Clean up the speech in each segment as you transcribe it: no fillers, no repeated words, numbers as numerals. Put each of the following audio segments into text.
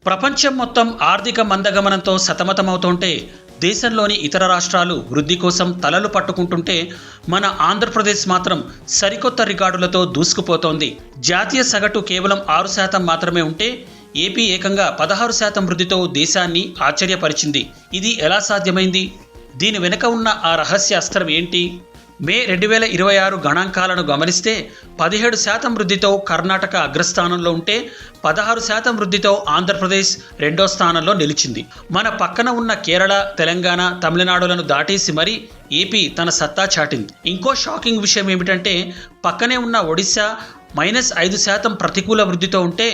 ప్రపంచం మొత్తం ఆర్థిక మందగమనంతో సతమతమవుతుంటే దేశంలోని ఇతర రాష్ట్రాలు వృద్ధి కోసం తలలు పట్టుకుంటుంటే మన ఆంధ్రప్రదేశ్ మాత్రం సరికొత్త రికార్డులతో దూసుకుపోతోంది. జాతీయ సగటు కేవలం 6% మాత్రమే ఉంటే ఏపీ ఏకంగా 16% వృద్ధితో దేశాన్ని ఆశ్చర్యపరిచింది. ఇది ఎలా సాధ్యమైంది? దీని వెనుక ఉన్న ఆ రహస్య అస్త్రం ఏంటి? మే 2026 గణాంకాలను గమనిస్తే 17% వృద్ధితో కర్ణాటక అగ్రస్థానంలో ఉంటే 16% వృద్ధితో ఆంధ్రప్రదేశ్ రెండో స్థానంలో నిలిచింది. మన పక్కన ఉన్న కేరళ, తెలంగాణ, తమిళనాడులను దాటేసి మరీ ఏపీ తన సత్తా చాటింది. ఇంకో షాకింగ్ విషయం ఏమిటంటే పక్కనే ఉన్న ఒడిశా -5% ప్రతికూల వృద్ధితో ఉంటే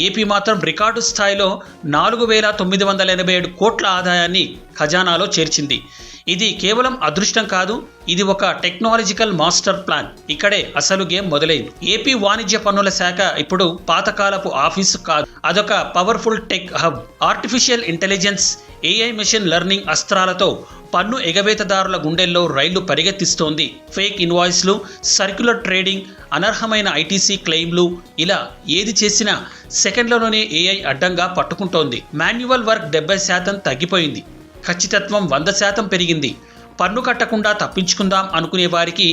ఏపీ మాత్రం రికార్డు స్థాయిలో 4,987 కోట్ల ఆదాయాన్ని ఖజానాలో చేర్చింది. ఇది కేవలం అదృష్టం కాదు, ఇది ఒక టెక్నాలజికల్ మాస్టర్ ప్లాన్. ఇక్కడే అసలు గేమ్ మొదలైంది. ఏపీ వాణిజ్య పన్నుల శాఖ ఇప్పుడు పాతకాలపు ఆఫీసు కాదు, అదొక powerful tech hub. Artificial intelligence, AI machine learning అస్త్రాలతో పన్ను ఎగవేతదారుల గుండెల్లో రైళ్లు పరిగెత్తిస్తోంది. ఫేక్ ఇన్వాయిస్లు, సర్క్యులర్ ట్రేడింగ్, అనర్హమైన ITC క్లెయిమ్లు, ఇలా ఏది చేసినా సెకండ్లలోనే AI అడ్డంగా పట్టుకుంటోంది. మాన్యువల్ వర్క్ 70% తగ్గిపోయింది, ఖచ్చితత్వం 100% పెరిగింది. పన్ను కట్టకుండా తప్పించుకుందాం అనుకునే వారికి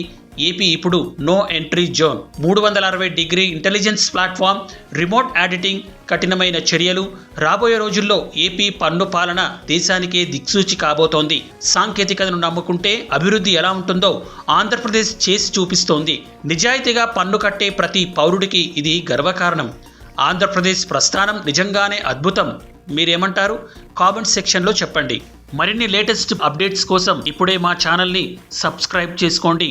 ఏపీ ఇప్పుడు no entry zone. 360° intelligence platform, remote auditing, కఠినమైన చర్యలు. రాబోయే రోజుల్లో ఏపీ పన్ను పాలన దేశానికే దిక్సూచి కాబోతోంది. సాంకేతికతను నమ్ముకుంటే అభివృద్ధి ఎలా ఉంటుందో ఆంధ్రప్రదేశ్ చేసి చూపిస్తోంది. నిజాయితీగా పన్ను కట్టే ప్రతి పౌరుడికి ఇది గర్వకారణం. ఆంధ్రప్రదేశ్ ప్రస్థానం నిజంగానే అద్భుతం. మీరేమంటారు? కామెంట్ సెక్షన్లో చెప్పండి. మరిన్ని లేటెస్ట్ అప్డేట్స్ కోసం ఇప్పుడే మా ఛానల్ని సబ్స్క్రైబ్ చేసుకోండి.